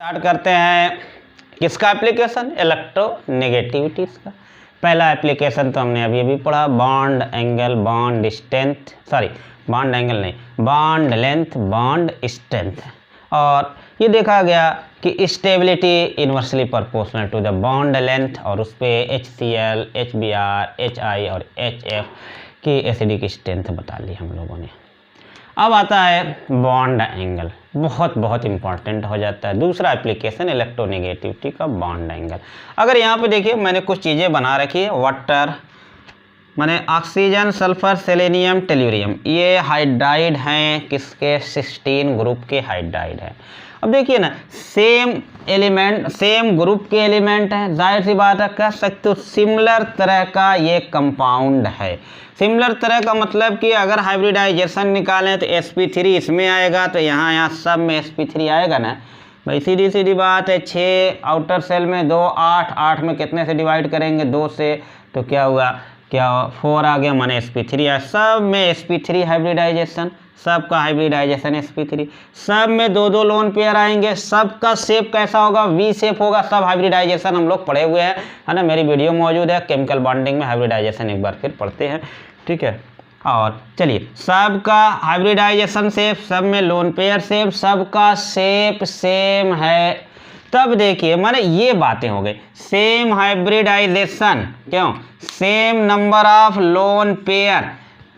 Start करते हैं किसका एप्लीकेशन, इलेक्ट्रोनेगेटिविटीज का। पहला एप्लीकेशन तो हमने अभी पढ़ा, bond angle, bond strength, sorry bond angle नहीं, बॉन्ड लेंथ, बॉन्ड स्ट्रेंथ। और ये देखा गया कि stability inversely proportional to the bond length, और उस पर HCl, HBr, HI और HF की एसिडिक स्ट्रेंथ बता ली हम लोगों ने। अब आता है बॉन्ड एंगल, बहुत इंपॉर्टेंट हो जाता है। दूसरा एप्लीकेशन इलेक्ट्रोनेगेटिविटी का बॉन्ड एंगल। अगर यहाँ पे देखिए मैंने कुछ चीज़ें बना रखी है, वाटर माने ऑक्सीजन, सल्फर, सेलेनियम, टेल्यूरियम, ये हाइड्राइड हैं, किसके 16 ग्रुप के हाइड्राइड हैं। अब देखिए ना, सेम एलिमेंट, सेम ग्रुप के एलिमेंट हैं, जाहिर सी बात है कह सकते हो सिमिलर तरह का ये कंपाउंड है। सिमिलर तरह का मतलब कि अगर हाइब्रिडाइजेशन निकालें तो sp3 इसमें आएगा, तो यहाँ सब में sp3 आएगा ना भाई, सीधी बात है। 6 आउटर सेल में 2, 8 में कितने से डिवाइड करेंगे, 2 से, तो क्या हुआ, क्या 4 आ गया, माने sp3 है। सब में sp3 हाइब्रिडाइजेशन, सबका हाइब्रिडाइजेशन sp3, सब में 2 लोन पेयर आएंगे, सबका शेप कैसा होगा, वी शेप होगा। सब हाइब्रिडाइजेशन हम लोग पढ़े हुए हैं, है ना, मेरी वीडियो मौजूद है केमिकल बॉन्डिंग में, हाइब्रिडाइजेशन एक बार फिर पढ़ते हैं, ठीक है। और चलिए, सबका हाइब्रिडाइजेशन शेप, सब में लोन पेयर शेप, सबका शेप सेम है। तब देखिए माने ये बातें हो गई, सेम हाइब्रिडाइजेशन, क्यों, same number of lone pair,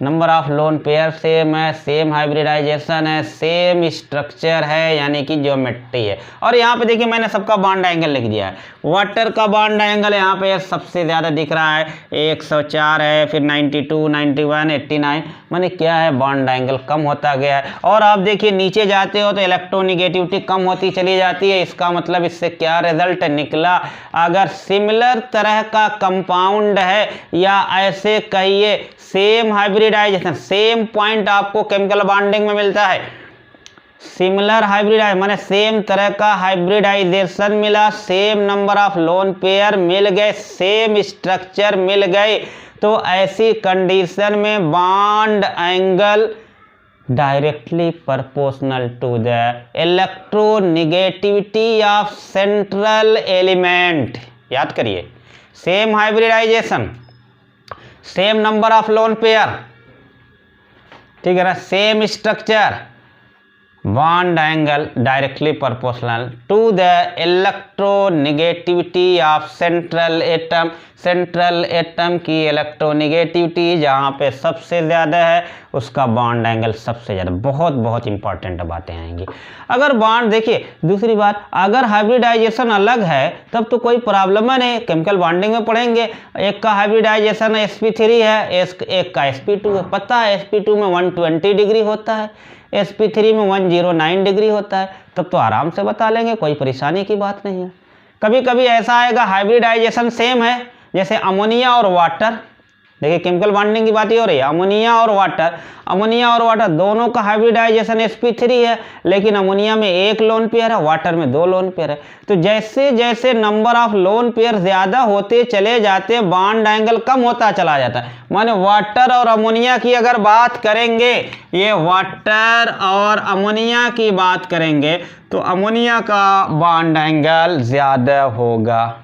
number of lone pair same है, सेम हाइब्रिडाइजेशन है, सेम स्ट्रक्चर है, यानी कि ज्योमेट्री है। और यहाँ पे देखिए मैंने सबका बॉन्ड एंगल लिख दिया है। वाटर का बॉन्ड एंगल यहाँ पे सबसे ज़्यादा दिख रहा है, 104 है, फिर 92, 91, 89, माने क्या है, बॉन्ड एंगल कम होता गया है। और आप देखिए नीचे जाते हो तो इलेक्ट्रोनेगेटिविटी कम होती चली जाती है। इसका मतलब इससे क्या रिजल्ट निकला, अगर सिमिलर तरह का कंपाउंड है, या ऐसे कहिए सेम हाइब्रिडाइजेशन, सेम पॉइंट आपको केमिकल बॉन्डिंग में मिलता है, सिमिलर हाइब्रिडाइज माने सेम तरह का हाइब्रिडाइजेशन मिला, same number of lone pair मिल गए, सेम स्ट्रक्चर मिल गए, तो ऐसी कंडीशन में bond angle directly proportional to the electronegativity of central element. याद करिए, same hybridization, same number of lone pair, ठीक है ना, same structure, bond angle directly proportional to the electronegativity of central atom. Central atom की electronegativity जहाँ पे सबसे ज़्यादा है, उसका बॉन्ड एंगल सबसे ज़्यादा। बहुत इंपॉर्टेंट बातें आएंगी। अगर बॉन्ड, देखिए दूसरी बात, अगर हाइब्रिडाइजेशन अलग है तब तो कोई प्रॉब्लम नहीं, केमिकल बॉन्डिंग में पढ़ेंगे। एक का हाइब्रिडाइजेशन sp3 है, एक का sp2 है, पता है sp2 में 120 डिग्री होता है, sp3 में 109 डिग्री होता है, तब तो आराम से बता लेंगे, कोई परेशानी की बात नहीं है। कभी कभी ऐसा आएगा हाइब्रिडाइजेशन सेम है, जैसे अमोनिया और वाटर, देखिए केमिकल बॉन्डिंग की बात ही हो रही है, अमोनिया और वाटर दोनों का हाइब्रिडाइजेशन sp3 है, लेकिन अमोनिया में 1 लोन पेयर है, वाटर में 2 लोन पेयर है। तो जैसे जैसे नंबर ऑफ लोन पेयर ज़्यादा होते चले जाते, बॉन्ड एंगल कम होता चला जाता है। माने वाटर और अमोनिया की अगर बात करेंगे, ये वाटर और अमोनिया की बात करेंगे, तो अमोनिया का बॉन्ड एंगल ज़्यादा होगा,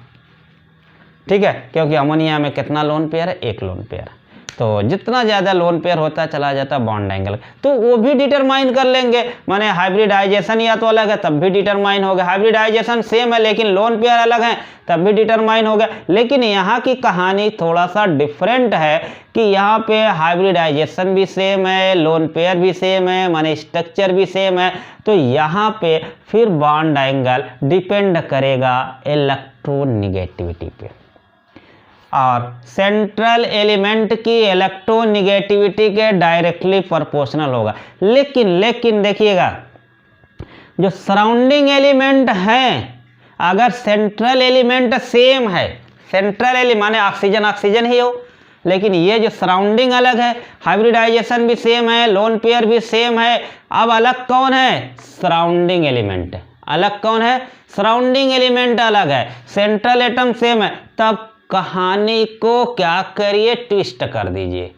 ठीक है, क्योंकि अमोनिया में कितना लोन पेयर है, 1 लोन पेयर। तो जितना ज़्यादा लोन पेयर होता चला जाता बॉन्ड एंगल, तो वो भी डिटरमाइन कर लेंगे। माने हाइब्रिडाइजेशन या तो अलग है तब भी डिटरमाइन हो गया, हाइब्रिडाइजेशन सेम है लेकिन लोन पेयर अलग हैं तब भी डिटरमाइन हो गया। लेकिन यहाँ की कहानी थोड़ा सा डिफरेंट है कि यहाँ पे हाइब्रिडाइजेशन भी सेम है, लोन पेयर भी सेम है, माने स्ट्रक्चर भी सेम है। तो यहाँ पे फिर बॉन्ड एंगल डिपेंड करेगा इलेक्ट्रोनेगेटिविटी पे, और सेंट्रल एलिमेंट की इलेक्ट्रोनेगेटिविटी के डायरेक्टली प्रोपोर्शनल होगा। लेकिन देखिएगा, जो सराउंडिंग एलिमेंट हैं, अगर सेंट्रल एलिमेंट सेम है, सेंट्रल एलिमेंट माने ऑक्सीजन ही हो, लेकिन ये जो सराउंडिंग अलग है, हाइब्रिडाइजेशन भी सेम है, लोन पेयर भी सेम है, अब अलग कौन है, सराउंडिंग एलिमेंट। अलग कौन है, सराउंडिंग एलिमेंट अलग है, सेंट्रल एटम सेम है। तब कहानी को क्या करिए, ट्विस्ट कर दीजिए,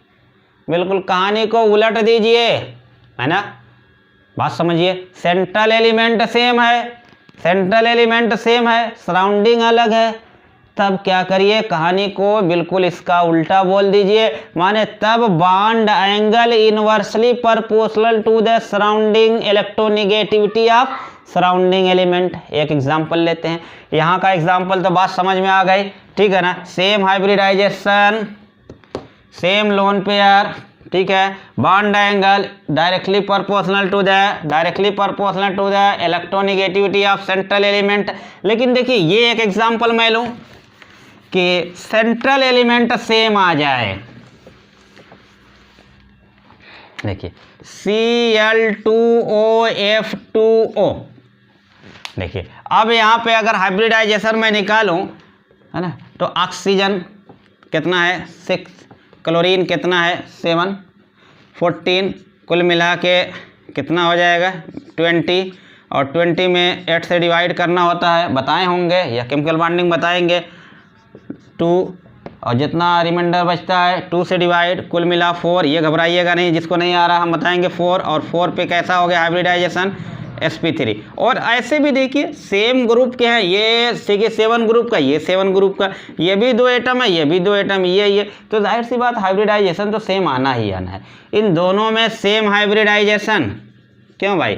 बिल्कुल कहानी को उलट दीजिए, है ना, बात समझिए। सेंट्रल एलिमेंट सेम है, सेंट्रल एलिमेंट सेम है, सराउंडिंग अलग है, तब क्या करिए, कहानी को बिल्कुल इसका उल्टा बोल दीजिए, माने तब bond angle inversely proportional to the surrounding electronegativity of surrounding element. एक एग्जांपल लेते हैं, यहाँ का एग्जांपल तो बात समझ में आ गई, ठीक है ना। Same hybridization, same lone pair, ठीक है, bond angle directly proportional to the electronegativity of central element. लेकिन देखिए ये एक एग्जांपल मैं लूँ कि सेंट्रल एलिमेंट सेम आ जाए, देखिए Cl2OF2O, देखिए अब यहाँ पे अगर हाइब्रिडाइजेशन में निकालूं, है ना, तो ऑक्सीजन कितना है 6, क्लोरीन कितना है 7, 14, कुल मिला के कितना हो जाएगा 20, और 20 में 8 से डिवाइड करना होता है, बताए होंगे या केमिकल बॉन्डिंग बताएंगे, 2, और जितना रिमाइंडर बचता है 2 से डिवाइड, कुल मिला 4, ये घबराइएगा नहीं, जिसको नहीं आ रहा हम बताएंगे 4, और 4 पे कैसा हो गया हाइब्रिडाइजेशन sp3। और ऐसे भी देखिए सेम ग्रुप के हैं, ये 7 ग्रुप का, ये 7 ग्रुप का, ये भी 2 एटम है, ये भी 2 एटम, ये तो जाहिर सी बात हाइब्रिडाइजेशन तो सेम आना ही आना है। इन दोनों में सेम हाइब्रिडाइजेशन, क्यों भाई,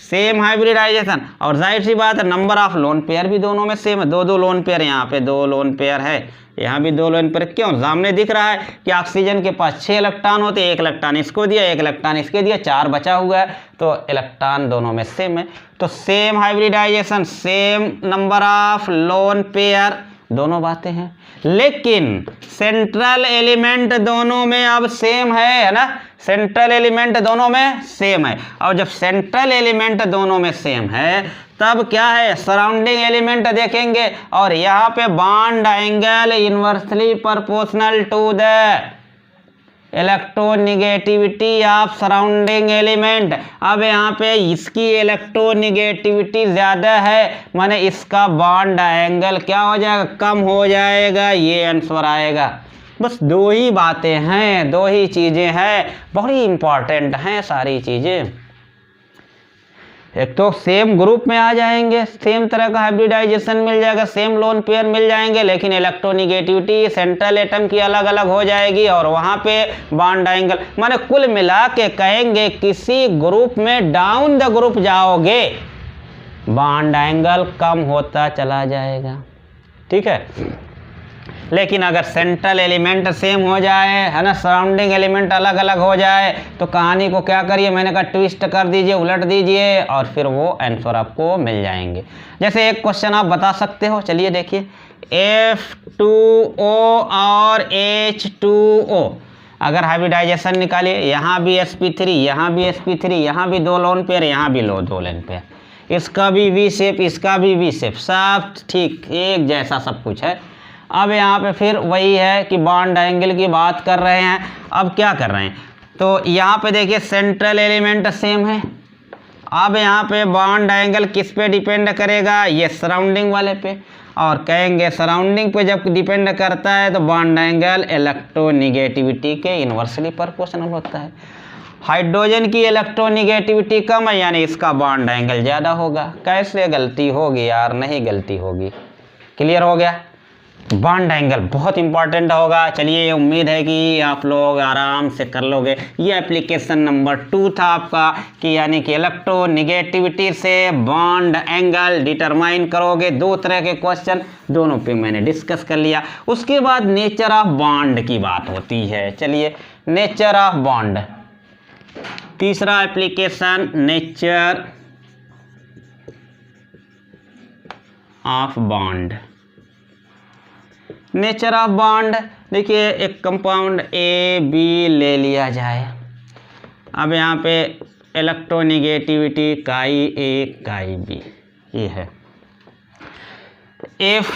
सेम हाइब्रिडाइजेशन, और जाहिर सी बात है नंबर ऑफ लोन पेयर भी दोनों में सेम है, 2 लोन पेयर, यहाँ पे 2 लोन पेयर है, यहाँ भी 2 लोन पेयर, क्यों, सामने दिख रहा है कि ऑक्सीजन के पास 6 इलेक्ट्रॉन होते हैं, 1 इलेक्ट्रॉन इसको दिया, 1 इलेक्ट्रॉन इसके दिया, 4 बचा हुआ है, तो इलेक्ट्रॉन दोनों में सेम है, तो same hybridization, same number of lone pair, दोनों बातें हैं। लेकिन सेंट्रल एलिमेंट दोनों में अब सेम है ना, सेंट्रल एलिमेंट दोनों में सेम है, और जब सेंट्रल एलिमेंट दोनों में सेम है तब क्या है, सराउंडिंग एलिमेंट देखेंगे, और यहाँ पे bond angle inversely proportional to the electronegativity of surrounding element. अब यहाँ पे इसकी इलेक्ट्रोनेगेटिविटी ज़्यादा है, माने इसका बॉन्ड एंगल क्या हो जाएगा, कम हो जाएगा, ये आंसर आएगा। बस 2 ही बातें हैं, 2 ही चीज़ें हैं, बड़ी इंपॉर्टेंट हैं सारी चीज़ें। एक तो सेम ग्रुप में आ जाएंगे, सेम तरह का हाइब्रिडाइजेशन मिल जाएगा, सेम लोन पेयर मिल जाएंगे, लेकिन इलेक्ट्रोनेगेटिविटी सेंट्रल एटम की अलग अलग हो जाएगी, और वहाँ पे बॉन्ड एंगल, माने कुल मिला के कहेंगे किसी ग्रुप में डाउन द ग्रुप जाओगे बॉन्ड एंगल कम होता चला जाएगा, ठीक है। लेकिन अगर सेंट्रल एलिमेंट सेम हो जाए, है ना, सराउंडिंग एलिमेंट अलग अलग हो जाए, तो कहानी को क्या करिए, मैंने कहा ट्विस्ट कर दीजिए, उलट दीजिए, और फिर वो आंसर आपको मिल जाएंगे। जैसे एक क्वेश्चन आप बता सकते हो, चलिए देखिए, F2O और H2O अगर हाइब्रिडाइजेशन निकालिए, यहाँ भी sp3, यहाँ भी sp3, यहाँ भी 2 लोन पेयर, यहाँ भी 2 लोन पेयर, इसका भी वी शेप, इसका भी वी शेप, सब ठीक एक जैसा सब कुछ है। अब यहाँ पे फिर वही है कि बॉन्ड एंगल की बात कर रहे हैं। अब क्या कर रहे हैं, तो यहाँ पे देखिए सेंट्रल एलिमेंट सेम है, अब यहाँ पे बॉन्ड एंगल किस पे डिपेंड करेगा, ये सराउंडिंग वाले पे, और कहेंगे सराउंडिंग पे जब डिपेंड करता है तो बॉन्ड एंगल इलेक्ट्रोनेगेटिविटी के इन्वर्सली प्रोपोर्शनल होता है। हाइड्रोजन की इलेक्ट्रोनेगेटिविटी कम है, यानी इसका बॉन्ड एंगल ज़्यादा होगा। कैसे गलती होगी यार, नहीं गलती होगी, क्लियर हो गया। बॉन्ड एंगल बहुत इंपॉर्टेंट होगा। चलिए, उम्मीद है कि आप लोग आराम से कर लोगे। ये एप्लीकेशन नंबर 2 था आपका, कि यानी कि इलेक्ट्रोनेगेटिविटी से बॉन्ड एंगल डिटरमाइन करोगे। 2 तरह के क्वेश्चन, दोनों पे मैंने डिस्कस कर लिया। उसके बाद नेचर ऑफ बॉन्ड की बात होती है। चलिए, नेचर ऑफ बॉन्ड, तीसरा application, nature of bond. Nature of bond देखिए, एक कंपाउंड AB ले लिया जाए। अब यहाँ पे इलेक्ट्रोनेगेटिविटी काई A काई B ये है। If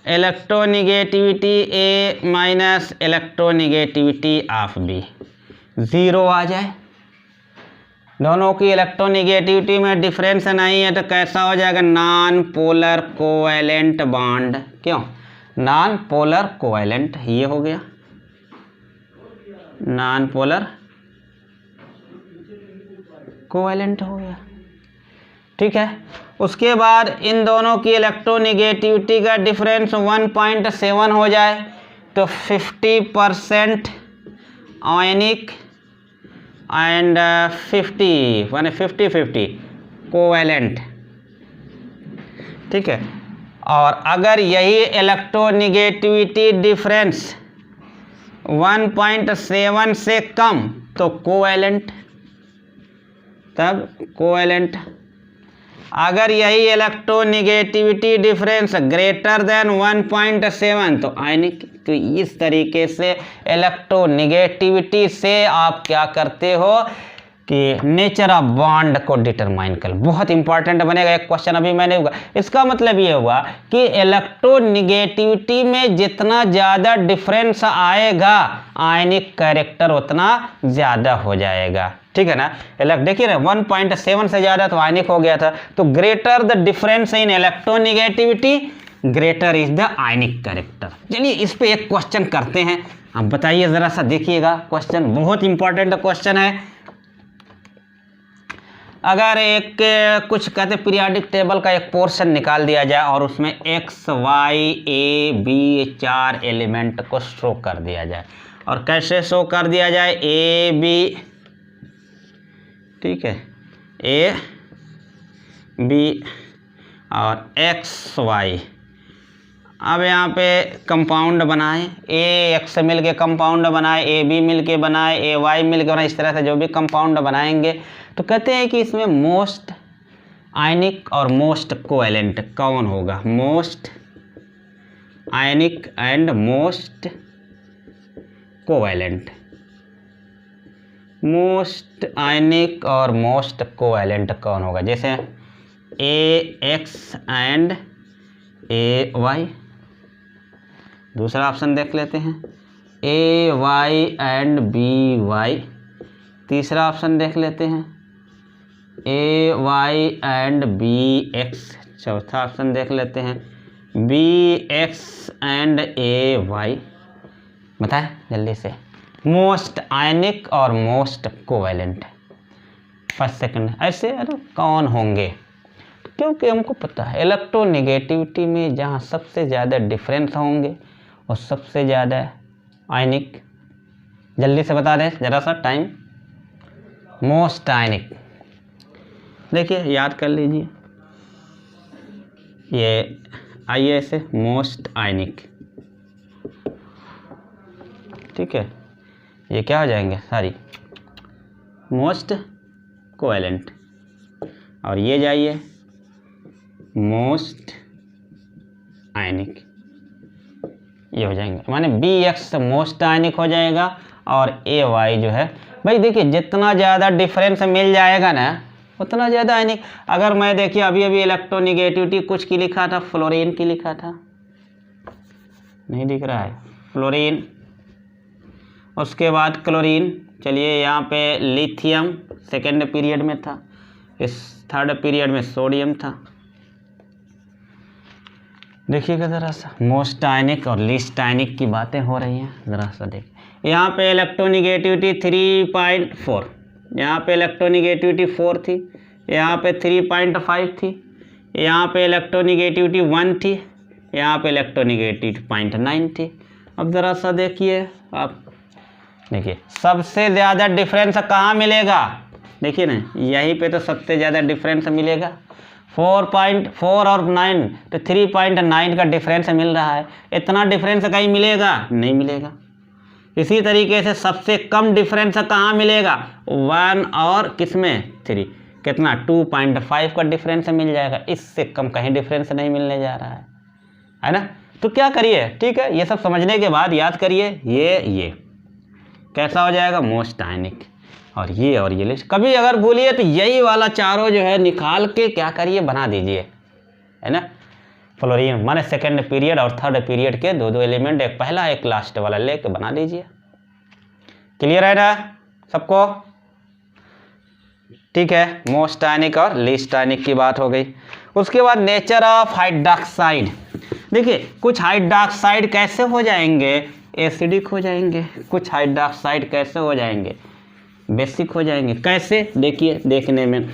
electronegativity A minus electronegativity of B 0 आ जाए, दोनों की इलेक्ट्रोनेगेटिविटी में डिफरेंस नहीं है, तो कैसा हो जाएगा, नॉन पोलर कोवैलेंट बॉन्ड। क्यों, नॉन पोलर कोवैलेंट, ये हो गया नॉन पोलर कोवैलेंट हो गया, ठीक है। उसके बाद इन दोनों की इलेक्ट्रोनेगेटिविटी का डिफरेंस 1.7 हो जाए तो 50% आयनिक एंड 50 माने 50-50 कोवैलेंट, ठीक है। और अगर यही इलेक्ट्रोनेगेटिविटी डिफरेंस 1.7 से कम तो कोवैलेंट, तब कोवैलेंट। अगर यही इलेक्ट्रोनेगेटिविटी डिफरेंस ग्रेटर देन 1.7 तो आयनिक। तो इस तरीके से इलेक्ट्रोनेगेटिविटी से आप क्या करते हो कि नेचर ऑफ बॉन्ड को डिटरमाइन कर। बहुत इंपॉर्टेंट बनेगा, एक क्वेश्चन अभी मैंने होगा। इसका मतलब ये हुआ कि इलेक्ट्रोनेगेटिविटी में जितना ज़्यादा डिफरेंस आएगा आयनिक कैरेक्टर उतना ज़्यादा हो जाएगा, ठीक है ना। देखिए ना 1.7 से ज़्यादा तो आयनिक हो गया था, तो greater the difference in electronegativity greater is the ionic character. चलिए इस पे एक क्वेश्चन करते हैं, आप बताइए ज़रा सा, देखिएगा क्वेश्चन बहुत इंपॉर्टेंट क्वेश्चन है। अगर एक कुछ कहते पीरियोडिक टेबल का एक पोर्शन निकाल दिया जाए और उसमें X Y A B 4 element को शो कर दिया जाए, और कैसे शो कर दिया जाए, ए बी, ठीक है, ए बी और एक्स वाई। अब यहाँ पे कंपाउंड बनाएं, ए एक्स से मिल के कंपाउंड बनाए, ए बी मिल के बनाए, ए वाई मिल के बनाए, इस तरह से जो भी कंपाउंड बनाएंगे तो कहते हैं कि इसमें मोस्ट आयनिक और मोस्ट कोवैलेंट कौन होगा। Most ionic and most covalent, most ionic और मोस्ट कोवैलेंट कौन होगा। जैसे A X and A Y. दूसरा ऑप्शन देख लेते हैं, A Y and B Y. तीसरा ऑप्शन देख लेते हैं, A Y and B X. चौथा ऑप्शन देख लेते हैं, B X and A Y. बताएं जल्दी से, मोस्ट आयनिक और मोस्ट कोवैलेंट, फर्स्ट सेकंड, ऐसे कौन होंगे। क्योंकि हमको पता है इलेक्ट्रोनेगेटिविटी में जहाँ सबसे ज़्यादा डिफरेंस होंगे और सबसे ज़्यादा आयनिक। जल्दी से बता दें ज़रा सा, टाइम। मोस्ट आयनिक, देखिए याद कर लीजिए, ये आइए ऐसे, मोस्ट आयनिक, ठीक है। ये क्या हो जाएंगे सारी, मोस्ट कोवैलेंट। और ये जाइए मोस्ट आयनिक, ये हो जाएंगे, माने बी एक्स मोस्ट आयनिक हो जाएगा और ए वाई जो है, भाई देखिए जितना ज़्यादा डिफरेंस मिल जाएगा ना उतना ज़्यादा आयनिक। अगर मैं देखिए अभी अभी इलेक्ट्रोनेगेटिविटी कुछ की लिखा था, फ्लोरीन की लिखा था, नहीं दिख रहा है, फ्लोरीन। उसके बाद क्लोरीन, चलिए यहाँ पे लिथियम सेकेंड पीरियड में था, इस थर्ड पीरियड में सोडियम था। देखिएगा ज़रा सा, मोस्ट आयनिक और लीस्ट आयनिक की बातें हो रही हैं, ज़रा सा देखिए। यहाँ पे इलेक्ट्रोनेगेटिविटी 3.4, यहाँ पे इलेक्ट्रोनेगेटिविटी 4 थी, यहाँ पे 3.5 थी, यहाँ पे इलेक्ट्रोनेगेटिविटी 1 थी, यहाँ पे इलेक्ट्रोनेगेटिविटी 0.9 थी। अब ज़रा सा देखिए आप, देखिए सबसे ज़्यादा डिफरेंस कहाँ मिलेगा, देखिए ना यहीं पे तो सबसे ज़्यादा डिफरेंस मिलेगा। 4.4 और 9 तो 3.9 का डिफरेंस मिल रहा है। इतना डिफरेंस कहीं मिलेगा, नहीं मिलेगा। इसी तरीके से सबसे कम डिफरेंस कहाँ मिलेगा, 1 और किसमें 3, कितना 2.5 का डिफरेंस मिल जाएगा। इससे कम कहीं डिफरेंस नहीं मिलने जा रहा है ना। तो क्या करिए, ठीक है, ये सब समझने के बाद याद करिए, ये कैसा हो जाएगा, मोस्ट आयनिक, और ये लिस्ट। कभी अगर भूलिए तो यही वाला चारों जो है निकाल के क्या करिए, बना दीजिए, है ना। फ्लोरीन माने सेकेंड पीरियड और थर्ड पीरियड के दो एलिमेंट, एक पहला एक लास्ट वाला लेके बना दीजिए। क्लियर है ना सबको, ठीक है। मोस्ट आयनिक और लीस्ट आयनिक की बात हो गई। उसके बाद नेचर ऑफ हाइड्रॉक्साइड। देखिए कुछ हाइड्रॉक्साइड कैसे हो जाएंगे, एसिडिक हो जाएंगे, कुछ हाइड्रॉक्साइड कैसे हो जाएंगे, बेसिक हो जाएंगे। कैसे, देखिए देखने में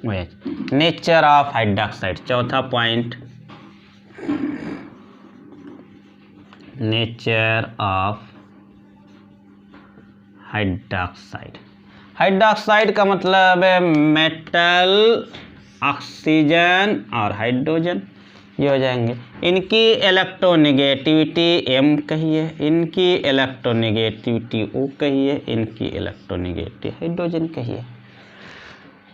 OH। नेचर ऑफ हाइड्रोक्साइड, चौथा point, nature of hydroxide. Hydroxide का मतलब है मेटल, ऑक्सीजन और हाइड्रोजन, ये हो जाएंगे। इनकी इलेक्ट्रोनेगेटिविटी M कहिए, इनकी इलेक्ट्रोनेगेटिविटी O कहिए, इनकी इलेक्ट्रोनेगेटिविटी हाइड्रोजन कहिए।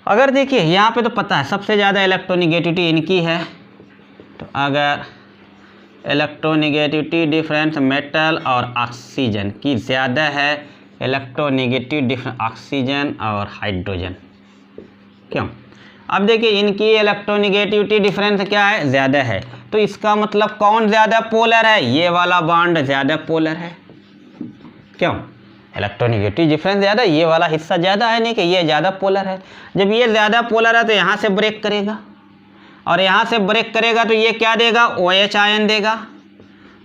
अगर देखिए यहाँ पे तो पता है सबसे ज़्यादा इलेक्ट्रोनेगेटिविटी इनकी है, तो अगर इलेक्ट्रोनेगेटिविटी डिफरेंस मेटल और ऑक्सीजन की ज़्यादा है, इलेक्ट्रोनेगेटिव डिफरेंस ऑक्सीजन और हाइड्रोजन, क्यों? अब देखिए इनकी इलेक्ट्रोनेगेटिविटी डिफरेंस क्या है, ज़्यादा है, तो इसका मतलब कौन ज़्यादा पोलर है, ये वाला बॉन्ड ज़्यादा पोलर है, क्यों? इलेक्ट्रोनेगेटिव डिफरेंस ज़्यादा, ये वाला हिस्सा ज़्यादा है, नहीं कि ये ज़्यादा पोलर है। जब ये ज़्यादा पोलर है तो यहाँ से ब्रेक करेगा, और यहाँ से ब्रेक करेगा तो ये क्या देगा, OH आयन देगा,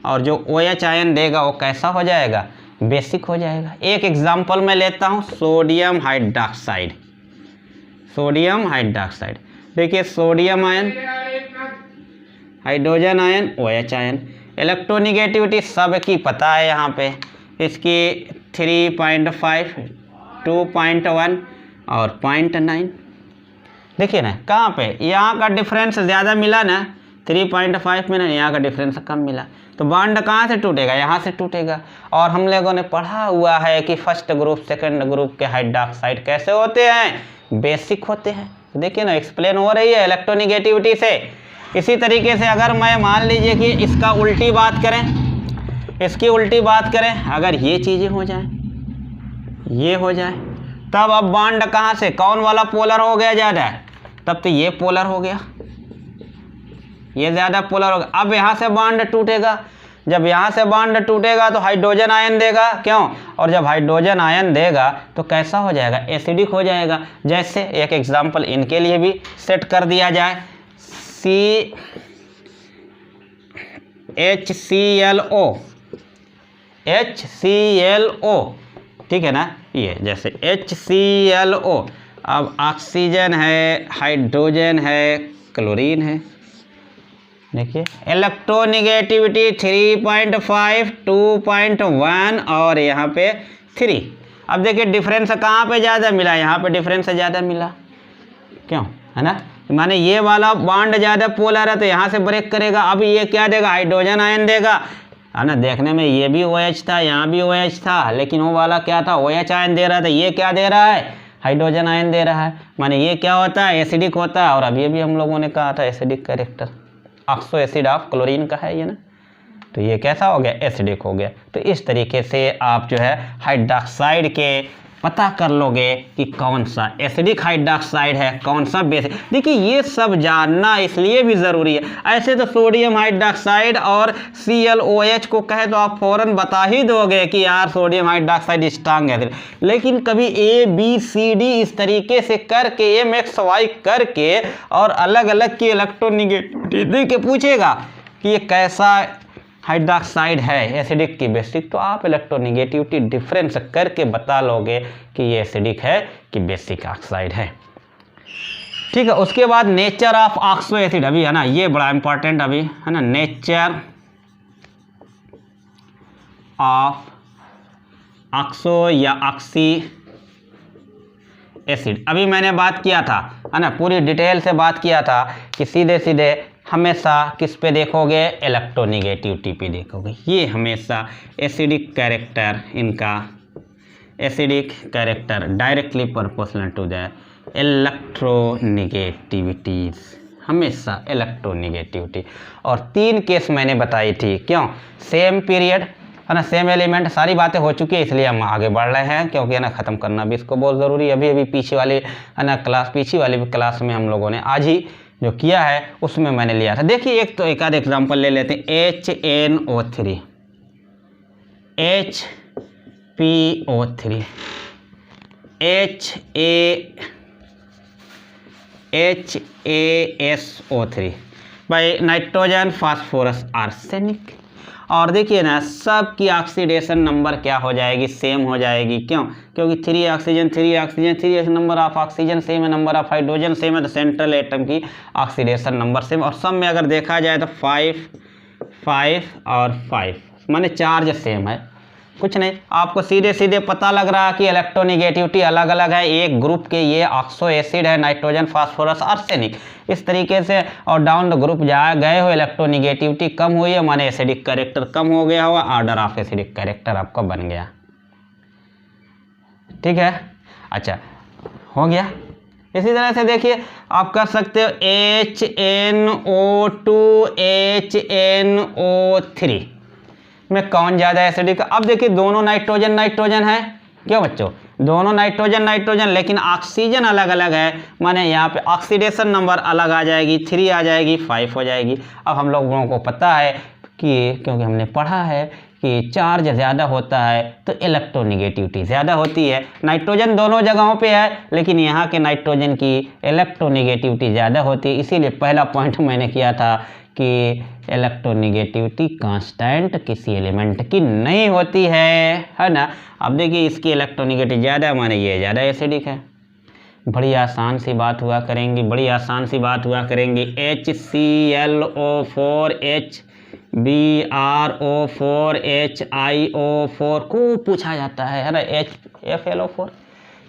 और जो OH आयन देगा वो कैसा हो जाएगा, बेसिक हो जाएगा। एक एग्जांपल मैं लेता हूँ, सोडियम हाइड्रोक्साइड। सोडियम हाइड्रोक्साइड, देखिए sodium ion, hydrogen ion, OH ion, electronegativity सबकी पता है यहाँ पे, इसकी 3.5, 2.1 और 0.9। देखिए ना कहाँ पे यहाँ का डिफरेंस ज़्यादा मिला ना, 3.5 में ना, यहाँ का डिफरेंस कम मिला, तो बॉन्ड कहाँ से टूटेगा, यहाँ से टूटेगा। और हम लोगों ने पढ़ा हुआ है कि फर्स्ट ग्रुप सेकंड ग्रुप के हाइड्रोक्साइड कैसे होते हैं, बेसिक होते हैं। देखिए ना एक्सप्लेन हो रही है इलेक्ट्रोनेगेटिविटी से। इसी तरीके से अगर मैं मान लीजिए कि इसका उल्टी बात करें, इसकी उल्टी बात करें, अगर ये चीज़ें हो जाएं, ये हो जाए, तब अब बॉन्ड कहाँ से, कौन वाला पोलर हो गया ज़्यादा, तब तो ये पोलर हो गया, ये ज़्यादा पोलर हो गया। अब यहाँ से बॉन्ड टूटेगा, जब यहाँ से बॉन्ड टूटेगा तो हाइड्रोजन आयन देगा, क्यों? और जब हाइड्रोजन आयन देगा तो कैसा हो जाएगा, एसिडिक हो जाएगा। जैसे एक एग्जांपल इनके लिए भी सेट कर दिया जाए, HClO, ठीक है ना, ये जैसे HClO, अब ऑक्सीजन है, हाइड्रोजन है, क्लोरीन है। देखिए इलेक्ट्रोनेगेटिविटी 3.5, 2.1 और यहाँ पे 3। अब देखिए डिफरेंस कहाँ पे ज़्यादा मिला, यहाँ पे डिफरेंस ज़्यादा मिला, क्यों, है ना, माने ये वाला बॉन्ड ज़्यादा पोलर है तो यहाँ से ब्रेक करेगा। अब ये क्या देगा, हाइड्रोजन आयन देगा, है ना। देखने में ये भी OH था, यहाँ भी OH था, लेकिन वो वाला क्या था, OH आयन दे रहा था, ये क्या दे रहा है, हाइड्रोजन आयन दे रहा है। माने ये क्या होता है, एसिडिक होता है। और अभी भी हम लोगों ने कहा था acidic character, oxo acid of chlorine का है ये ना, तो ये कैसा हो गया, एसिडिक हो गया। तो इस तरीके से आप जो है हाइड्रोक्साइड के पता कर लोगे कि कौन सा एसिडिक हाइड्रोक्साइड है, कौन सा बेसिक। देखिए ये सब जानना इसलिए भी ज़रूरी है। ऐसे तो सोडियम हाइड्रोक्साइड और ClOH को कहे तो आप फ़ौरन बता ही दोगे कि यार सोडियम हाइड्रोक्साइड स्ट्रांग है, लेकिन कभी ABCD इस तरीके से करके MXY करके और अलग अलग की इलेक्ट्रोनेगेटिविटी दे के पूछेगा कि ये कैसा हाइड्रोक्साइड है, एसिडिक की बेसिक, तो आप इलेक्ट्रोनेगेटिविटी डिफरेंस करके बता लोगे कि ये एसिडिक है कि बेसिक ऑक्साइड है। ठीक है, उसके बाद नेचर ऑफ ऑक्सो एसिड, अभी है ना, ये बड़ा इंपॉर्टेंट अभी है ना, नेचर ऑफ ऑक्सो या ऑक्सी एसिड। अभी मैंने बात किया था, है ना, पूरी डिटेल से बात किया था कि सीधे सीधे हमेशा किस पे देखोगे, इलेक्ट्रोनेगेटिविटी पे देखोगे। ये हमेशा एसिडिक कैरेक्टर, इनका acidic character directly proportional to the electronegativities, हमेशा इलेक्ट्रोनेगेटिविटी। और 3 केस मैंने बताई थी, क्यों, सेम पीरियड, है ना, सेम एलिमेंट, सारी बातें हो चुकी है इसलिए हम आगे बढ़ रहे हैं, क्योंकि है ना ख़त्म करना भी इसको बहुत ज़रूरी है। अभी पीछे वाली है ना पिछली वाली क्लास में हम लोगों ने आज ही जो किया है उसमें मैंने लिया था। देखिए एक तो एक आध एग्जाम्पल ले लेते हैं, HNO3, HPO3, HASO3 भाई, नाइट्रोजन, फास्फोरस, आर्सेनिक। और देखिए ना सब की ऑक्सीडेशन नंबर क्या हो जाएगी, सेम हो जाएगी। क्यों? क्योंकि 3 oxygen 3 oxygen 3 number of oxygen same है, नंबर ऑफ हाइड्रोजन सेम है, तो सेंट्रल एटम की ऑक्सीडेशन नंबर सेम। और सब में अगर देखा जाए तो 5 5 और 5 माने चार्ज सेम है। कुछ नहीं, आपको सीधे सीधे पता लग रहा है कि इलेक्ट्रोनिगेटिविटी अलग अलग है। एक ग्रुप के ये ऑक्सो एसिड है, नाइट्रोजन, फास्फोरस, आर्सेनिक, इस तरीके से। और डाउन द ग्रुप जा गए हो, इलेक्ट्रोनिगेटिविटी कम हुई है, माने एसिडिक कैरेक्टर कम हो गया हुआ, ऑर्डर ऑफ एसिडिक कैरेक्टर आपका बन गया। ठीक है, अच्छा हो गया। इसी तरह से देखिए आप कर सकते हो HNO2 HNO3 में कौन ज़्यादा एसिडिक। अब देखिए दोनों नाइट्रोजन नाइट्रोजन है, क्यों बच्चों? दोनों नाइट्रोजन नाइट्रोजन, लेकिन ऑक्सीजन अलग अलग है, माने यहाँ पे ऑक्सीडेशन नंबर अलग आ जाएगी, 3 आ जाएगी, 5 हो जाएगी। अब हम लोगों को पता है कि क्योंकि हमने पढ़ा है कि चार्ज ज़्यादा होता है तो इलेक्ट्रोनिगेटिविटी ज़्यादा होती है। नाइट्रोजन दोनों जगहों पे है, लेकिन यहाँ के नाइट्रोजन की इलेक्ट्रोनिगेटिविटी ज़्यादा होती है। इसीलिए पहला पॉइंट मैंने किया था कि इलेक्ट्रोनिगेटिविटी कांस्टेंट किसी एलिमेंट की नहीं होती है ना। अब देखिए इसकी इलेक्ट्रोनिगेटिविटी ज़्यादा, माने ये ज़्यादा एसिडिक है। बड़ी आसान सी बात हुआ करेंगी, बड़ी आसान सी बात हुआ करेंगी। HClO4 HBrO4 HiO4 को पूछा जाता है ना। HFlO4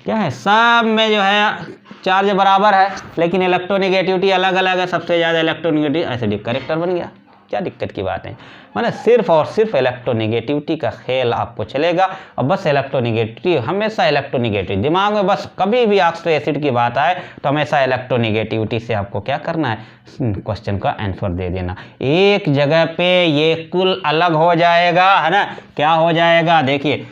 क्या है? सब में जो है चार्ज बराबर है, लेकिन इलेक्ट्रोनिगेटिविटी अलग अलग है। सबसे ज़्यादा इलेक्ट्रोनिगेटिव एसिडिक कैरेक्टर बन गया। क्या दिक्कत की बात है? माने सिर्फ और सिर्फ इलेक्ट्रोनिगेटिविटी का खेल आपको चलेगा, और बस इलेक्ट्रोनिगेटिविटी, हमेशा इलेक्ट्रोनिगेटिव दिमाग में, बस कभी भी ऑक्सो एसिड की बात आए तो हमेशा इलेक्ट्रोनिगेटिविटी से आपको क्या करना है, क्वेश्चन का आंसर दे देना। एक जगह पे ये कुल अलग हो जाएगा, है ना। क्या हो जाएगा देखिए,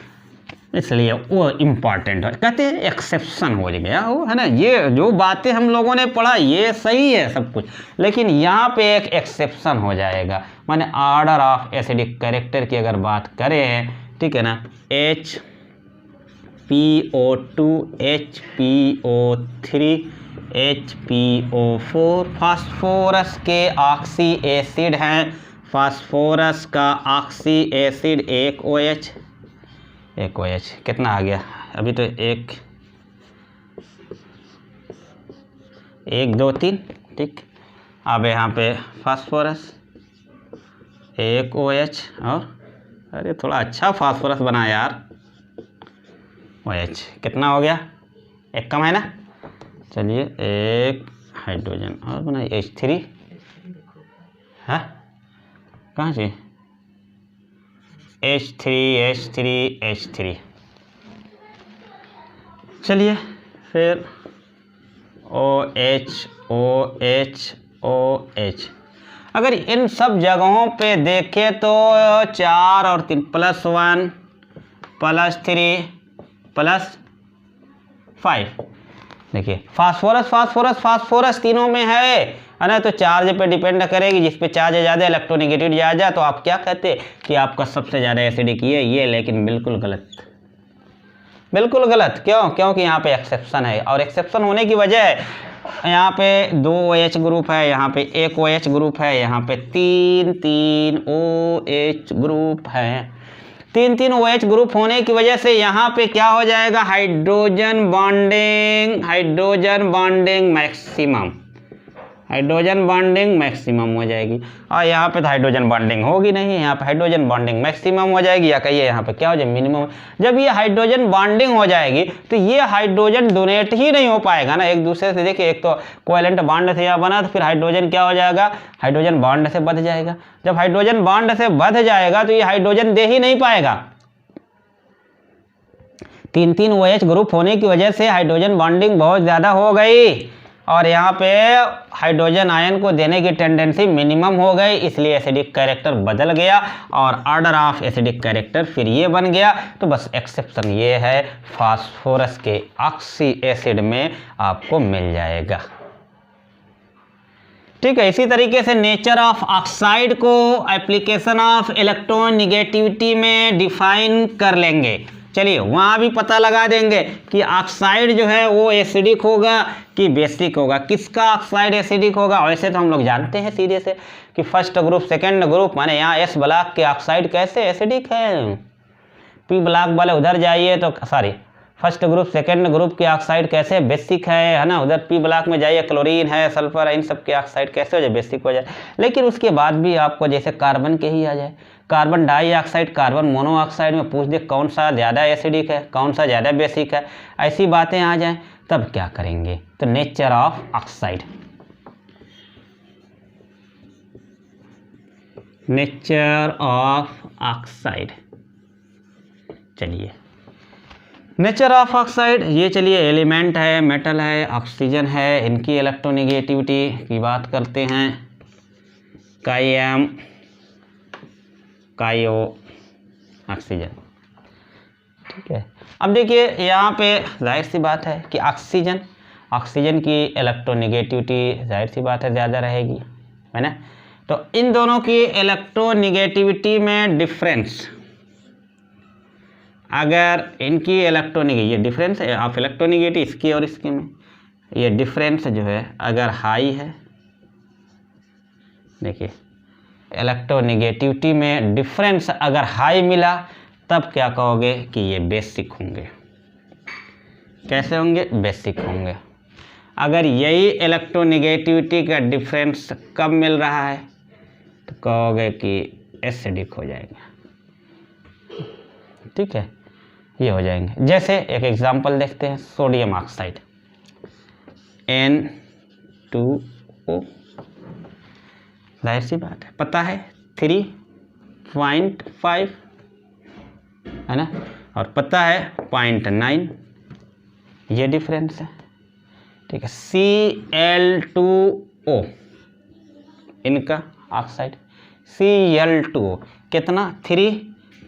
इसलिए वो इम्पॉर्टेंट है, कहते हैं एक्सेप्शन हो गया वो, है ना। ये जो बातें हम लोगों ने पढ़ा ये सही है सब कुछ, लेकिन यहाँ पे एक एक्सेप्शन हो जाएगा। माने ऑर्डर ऑफ एसिडिक कैरेक्टर की अगर बात करें, ठीक है ना, HPO2 HPO3 HPO4 फास्फोरस के ऑक्सी एसिड हैं। फास्फोरस का ऑक्सी एसिड एक OH कितना आ गया अभी तो 1 2 3, ठीक। अब यहाँ पे फास्फोरस एक OH, और अरे थोड़ा अच्छा फास्फोरस बना यार, OH कितना हो गया, एक कम है ना। चलिए एक हाइड्रोजन और बनाइए H3 है, कहाँ से H3 चलिए फिर OH अगर इन सब जगहों पे देखें तो 4 और 3 +1 +3 +5, देखिए फास्फोरस तीनों में है ना। तो चार्ज पे डिपेंड करेगी, जिस पे चार्ज ज़्यादा, इलेक्ट्रोनिगेटिविटी ज़्यादा, तो आप क्या कहते कि आपका सबसे ज़्यादा एसिडिक ये, लेकिन बिल्कुल गलत, बिल्कुल गलत। क्यों? क्योंकि यहाँ पे एक्सेप्शन है, और एक्सेप्शन होने की वजह है यहाँ पे 2 OH ग्रुप है, यहाँ पे 1 OH ग्रुप है, यहाँ पे 3 OH ग्रुप है। 3 OH ग्रुप होने की वजह से यहाँ पे क्या हो जाएगा, हाइड्रोजन बॉन्डिंग मैक्सिमम हो जाएगी। और यहाँ पे तो हाइड्रोजन बॉन्डिंग होगी नहीं, यहाँ पे हाइड्रोजन बॉन्डिंग मैक्सिमम हो जाएगी, या कहिए यहाँ पे क्या हो जाएगा, मिनिमम। जब ये हाइड्रोजन बॉन्डिंग हो जाएगी तो ये हाइड्रोजन डोनेट ही नहीं हो पाएगा ना एक दूसरे से। देखिए एक तो कोवेलेंट बॉन्ड से यहाँ बना, तो फिर हाइड्रोजन क्या हो जाएगा, हाइड्रोजन बॉन्ड से बंध जाएगा। जब हाइड्रोजन बॉन्ड से बंध जाएगा तो ये हाइड्रोजन दे ही नहीं पाएगा। 3 OH ग्रुप होने की वजह से हाइड्रोजन बॉन्डिंग बहुत ज़्यादा हो गई, और यहाँ पे हाइड्रोजन आयन को देने की टेंडेंसी मिनिमम हो गई, इसलिए एसिडिक कैरेक्टर बदल गया, और ऑर्डर ऑफ एसिडिक कैरेक्टर फिर ये बन गया। तो बस एक्सेप्शन ये है, फास्फोरस के ऑक्सी एसिड में आपको मिल जाएगा, ठीक है। इसी तरीके से नेचर ऑफ ऑक्साइड को एप्लीकेशन ऑफ इलेक्ट्रोनिगेटिविटी में डिफाइन कर लेंगे, चलिए वहाँ भी पता लगा देंगे कि ऑक्साइड जो है वो एसिडिक होगा कि बेसिक होगा, किसका ऑक्साइड एसिडिक होगा। वैसे तो हम लोग जानते हैं सीधे से कि फर्स्ट ग्रुप सेकंड ग्रुप, माने यहाँ एस ब्लॉक के ऑक्साइड कैसे एसिडिक है, पी ब्लॉक वाले उधर जाइए तो sorry first group second group के ऑक्साइड कैसे बेसिक है ना, उधर पी ब्लॉक में जाइए क्लोरीन है सल्फर है, इन सब के ऑक्साइड कैसे हो जाए बेसिक हो जाए। लेकिन उसके बाद भी आपको जैसे कार्बन के ही आ जाए, कार्बन डाइऑक्साइड कार्बन मोनोऑक्साइड में पूछ दे कौन सा ज़्यादा एसिडिक है कौन सा ज़्यादा बेसिक है, ऐसी बातें आ जाएं तब क्या करेंगे। तो nature of oxide, nature of oxide, चलिए नेचर ऑफ ऑक्साइड ये चलिए एलिमेंट है, मेटल है, ऑक्सीजन है, इनकी इलेक्ट्रोनेगेटिविटी की बात करते हैं। कायम कायो ऑक्सीजन, ठीक है। अब देखिए यहाँ पे जाहिर सी बात है कि ऑक्सीजन की इलेक्ट्रोनेगेटिविटी जाहिर सी बात है ज़्यादा रहेगी, है ना। तो इन दोनों की इलेक्ट्रोनेगेटिविटी में डिफरेंस, अगर इनकी ये डिफरेंस है ऑफ इलेक्ट्रोनेगेटिव इसकी और इसके में, ये डिफरेंस जो है अगर हाई है, देखिए इलेक्ट्रोनेगेटिविटी में डिफरेंस अगर हाई मिला तब क्या कहोगे कि ये बेसिक होंगे। कैसे होंगे? बेसिक होंगे। अगर यही इलेक्ट्रोनेगेटिविटी का डिफरेंस कम मिल रहा है तो कहोगे कि एसिडिक हो जाएंगे, ठीक है, ये हो जाएंगे। जैसे एक एग्जांपल देखते हैं, सोडियम ऑक्साइड N2O, जाहिर सी बात है पता है 3.5 है ना, और पता है 0.9, ये डिफरेंस है, ठीक है। Cl2O इनका ऑक्साइड Cl2O कितना 3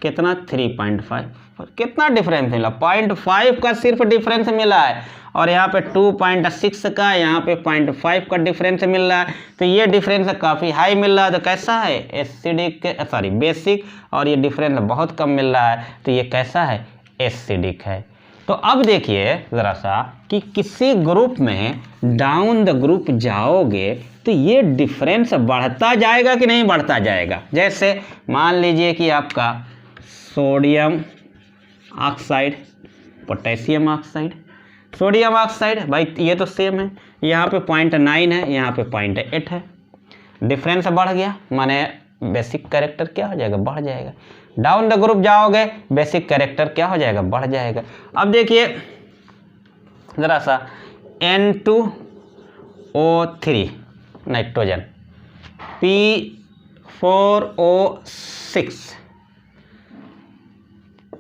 कितना 3.5, और कितना डिफरेंस मिला 0.5 का सिर्फ डिफरेंस मिला है, और यहाँ पे 2.6 का यहाँ पे 0.5 का डिफरेंस मिल रहा है। तो ये डिफरेंस काफ़ी हाई मिल रहा है, तो कैसा है एसिडिक सॉरी बेसिक, और ये डिफरेंस बहुत कम मिल रहा है तो ये कैसा है एसिडिक है। तो अब देखिए ज़रा सा कि किसी ग्रुप में डाउन द ग्रुप जाओगे तो ये डिफरेंस बढ़ता जाएगा कि नहीं बढ़ता जाएगा। जैसे मान लीजिए कि आपका sodium oxide potassium oxide, sodium oxide भाई ये तो सेम है, यहाँ पे 0.9 है यहाँ पे 0.8 है, डिफरेंस बढ़ गया माने बेसिक कैरेक्टर क्या हो जाएगा बढ़ जाएगा। डाउन द ग्रुप जाओगे बेसिक कैरेक्टर क्या हो जाएगा बढ़ जाएगा। अब देखिए ज़रा सा N2O3 नाइट्रोजन, P4O6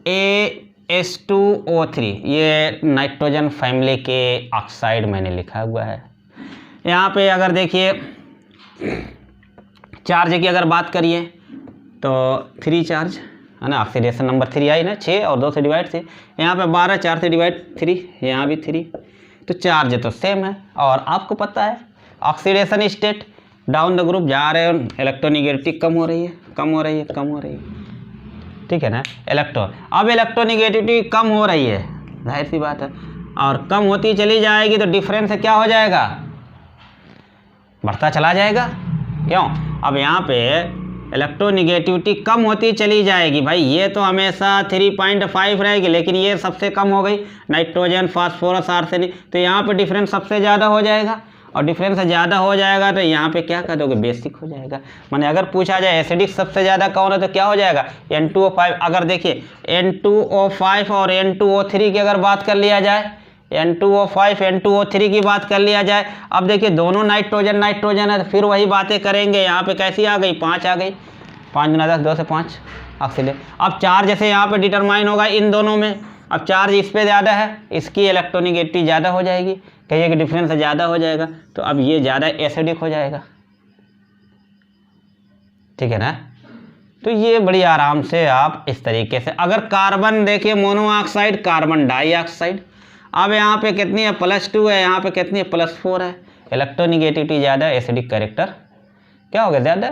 AS2O3, ये नाइट्रोजन फैमिली के ऑक्साइड मैंने लिखा हुआ है। यहाँ पे अगर देखिए चार्ज की अगर बात करिए तो 3 चार्ज है ना, ऑक्सीडेशन नंबर 3 आई ना, 6 और 2 से डिवाइड से, यहाँ पे 12 4 से डिवाइड 3, यहाँ भी 3, तो चार्ज तो सेम है। और आपको पता है oxidation state down the group जा रहे हो इलेक्ट्रोनेगेटिविटी कम हो रही है कम हो रही है कम हो रही है, ठीक है ना। अब इलेक्ट्रोनेगेटिविटी कम हो रही है जाहिर सी बात है, और कम होती चली जाएगी तो डिफरेंस क्या हो जाएगा बढ़ता चला जाएगा। क्यों? अब यहाँ पे इलेक्ट्रोनेगेटिविटी कम होती चली जाएगी भाई, ये तो हमेशा 3.5 रहेगी लेकिन ये सबसे कम हो गई नाइट्रोजन फास्फोरस आर्सेनिक, तो यहाँ पे डिफरेंस सबसे ज़्यादा हो जाएगा, और डिफरेंस ज़्यादा हो जाएगा तो यहाँ पे क्या कर दोगे बेसिक हो जाएगा। माने अगर पूछा जाए एसिडिक सबसे ज़्यादा कौन है तो क्या हो जाएगा N2O5। अगर देखिए N2O5 और N2O3 की अगर बात कर लिया जाए, N2O5 N2O3 की बात कर लिया जाए, अब देखिए दोनों नाइट्रोजन है तो फिर वही बातें करेंगे। यहाँ पे कैसी आ गई 5 आ गई, 5 गुना 10 2 से 5 ऑक्सीडेशन। अब चार्ज जैसे यहाँ पे डिटरमाइन होगा इन दोनों में, अब चार्ज इस पे ज़्यादा है इसकी इलेक्ट्रोनेगेटिविटी ज़्यादा हो जाएगी, कहिए कि डिफरेंस ज़्यादा हो जाएगा, तो अब ये ज़्यादा एसिडिक हो जाएगा, ठीक है ना। तो ये बड़ी आराम से आप इस तरीके से, अगर कार्बन देखिए मोनोऑक्साइड कार्बन डाइऑक्साइड, अब यहाँ पे कितनी है +2 है, यहाँ पे कितनी है +4 है, इलेक्ट्रोनेगेटिविटी ज़्यादा एसिडिक कैरेक्टर क्या हो गया ज़्यादा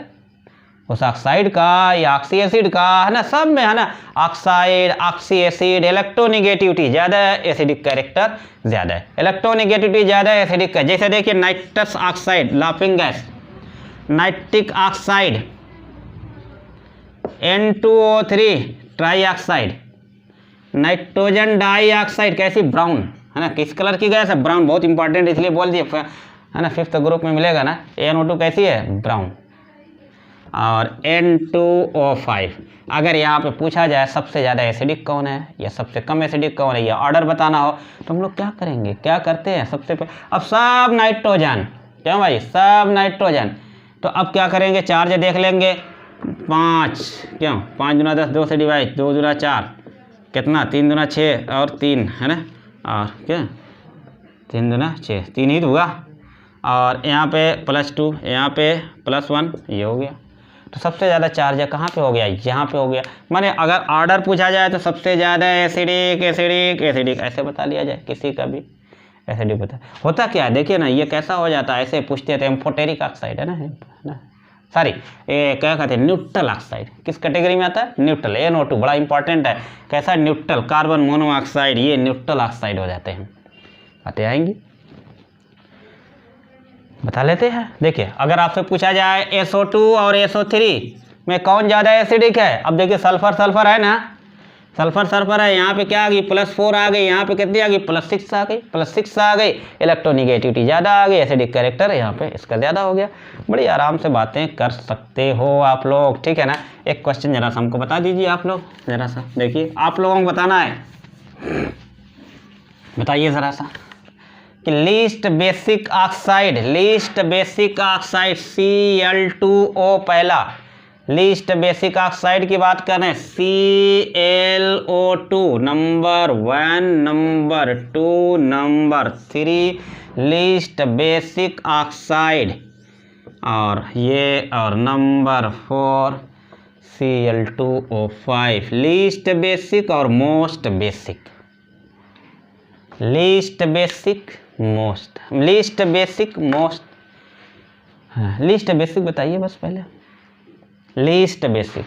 उस ऑक्साइड का या ऑक्सी एसिड का, है ना, सब में, है ना, ऑक्साइड, ऑक्सी एसिड, इलेक्ट्रोनिगेटिविटी ज़्यादा है, एसिडिक कैरेक्टर ज़्यादा है। इलेक्ट्रोनिगेटिविटी ज़्यादा है, एसिडिक का, जैसे देखिए nitrous oxide, laughing gas, nitric oxide, N2O3 try oxide, nitrogen dioxide, कैसी, ब्राउन, है ना, किस कलर की गैस है, ब्राउन, बहुत इंपॉर्टेंट इसलिए बोल दिए, है ना, 5th ग्रुप में मिलेगा ना। NO2 कैसी है, ब्राउन। और N2O5, अगर यहाँ पे पूछा जाए सबसे ज़्यादा एसिडिक कौन है या सबसे कम एसिडिक कौन है, या ऑर्डर बताना हो, तो हम लोग क्या करेंगे, क्या करते हैं, सबसे पहले अब सब नाइट्रोजन, क्यों भाई, सब नाइट्रोजन, तो अब क्या करेंगे, चार्ज देख लेंगे, 5, क्यों, 5 दूना 10, 2 से डिवाइड, 2 दूना 4, कितना, 3 दूना 6 और 3, है ना, और क्या, 3 दूना 6, 3 ही तो हुआ, और यहाँ पे +2, यहाँ पे +1, ये हो गया। तो सबसे ज़्यादा चार्ज है कहाँ पे हो गया, यहाँ पे हो गया। माने अगर ऑर्डर पूछा जाए तो सबसे ज़्यादा एसिडिक एसिडिक एसिडिक ऐसे बता लिया जाए, किसी का भी एसिडिक बता। होता क्या है देखिए ना, ये कैसा हो जाता है, ऐसे पूछते थे, एम्फोटेरिक ऑक्साइड है ना, सॉरी, ये क्या कहते हैं, न्यूट्रल ऑक्साइड, किस कैटेगरी में आता है, न्यूट्रल। NO2 बड़ा इंपॉर्टेंट है, कैसा, न्यूट्रल, कार्बन मोनोऑक्साइड, ये न्यूट्रल ऑक्साइड हो जाते हैं। बातें आएंगी, बता लेते हैं। देखिए अगर आपसे पूछा जाए SO2 और SO3 में कौन ज़्यादा एसिडिक है, अब देखिए सल्फर सल्फर है ना, सल्फर सल्फर है, यहाँ पे क्या आ गई, +4 आ गई, यहाँ पे कितनी आ गई, +6 आ गई, +6 आ गई, इलेक्ट्रोनिगेटिविटी ज़्यादा आ गई, एसिडिक कैरेक्टर यहाँ पे इसका ज़्यादा हो गया। बड़ी आराम से बातें कर सकते हो आप लोग, ठीक है ना। एक क्वेश्चन जरा सा हमको बता दीजिए आप लोग, ज़रा सा देखिए, आप लोगों को बताना है, बताइए ज़रा सा कि least basic oxide, least basic oxide Cl2O, पहला लीस्ट बेसिक ऑक्साइड की बात करें, ClO2 number 1, number 2, number 3 least basic oxide, और ये और नंबर 4 Cl2O5, लीस्ट बेसिक और most basic, least basic most, least basic most, हाँ लीस्ट बेसिक बताइए बस पहले, लीस्ट बेसिक,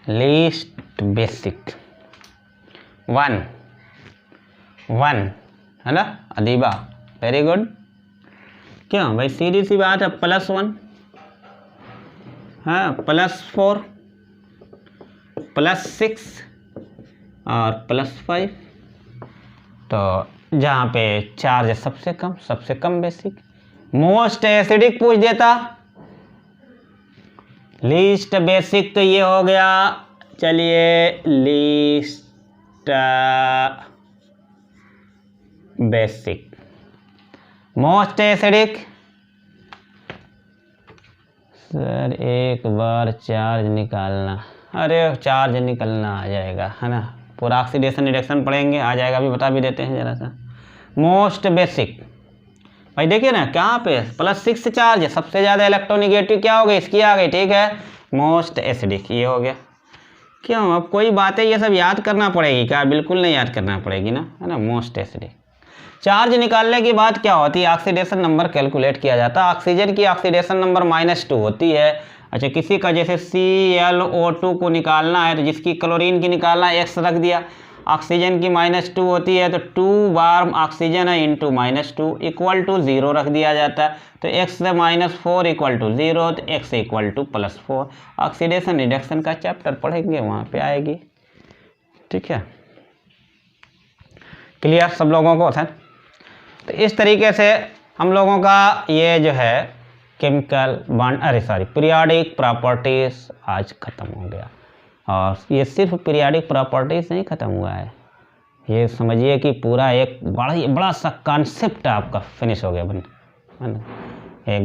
लीस्ट बेसिक 1 है ना, अदीबा, वेरी गुड। क्यों भाई, सीधी सी बात है, +1, हाँ, +4, +6 और +5, तो जहाँ पे चार्ज है सबसे कम बेसिक। मोस्ट एसिडिक पूछ देता, लीस्ट बेसिक तो ये हो गया, चलिए least basic, most acidic, sir एक बार चार्ज निकालना, अरे चार्ज निकलना आ जाएगा, है ना, पूरा ऑक्सीडेशन रिडक्शन पढ़ेंगे, आ जाएगा, अभी बता भी देते हैं ज़रा सा। मोस्ट बेसिक भाई देखिए ना, कहाँ पे +6 चार्ज है, सबसे ज़्यादा इलेक्ट्रोनिगेटिव क्या हो गई, इसकी आ गई, ठीक है, मोस्ट एसिडिक ये हो गया। क्यों, अब कोई बातें ये सब याद करना पड़ेगी क्या, बिल्कुल नहीं याद करना पड़ेगी ना, है ना, मोस्ट एसिडिक। चार्ज निकालने की बात क्या होती है, ऑक्सीडेशन नंबर कैलकुलेट किया जाता है, ऑक्सीजन की ऑक्सीडेशन नंबर -2 होती है। अच्छा, किसी का जैसे ClO2 को निकालना है तो जिसकी क्लोरीन की निकालना है, X रख दिया, ऑक्सीजन की -2 होती है तो 2 बार ऑक्सीजन है इंटू -2 इक्वल टू 0 रख दिया जाता है, तो X से -4 इक्वल टू 0, तो X equal to +4। Oxidation reduction का चैप्टर पढ़ेंगे, वहाँ पे आएगी, ठीक है, क्लियर सब लोगों को था। तो इस तरीके से हम लोगों का ये जो है केमिकल बॉन्ड, अरे सॉरी, पीरियाडिक प्रॉपर्टीज़ आज ख़त्म हो गया। और ये सिर्फ पीरियाडिक प्रॉपर्टीज़ नहीं ख़त्म हुआ है, ये समझिए कि पूरा एक बड़ा सा कॉन्सेप्ट आपका फिनिश हो गया, है ना।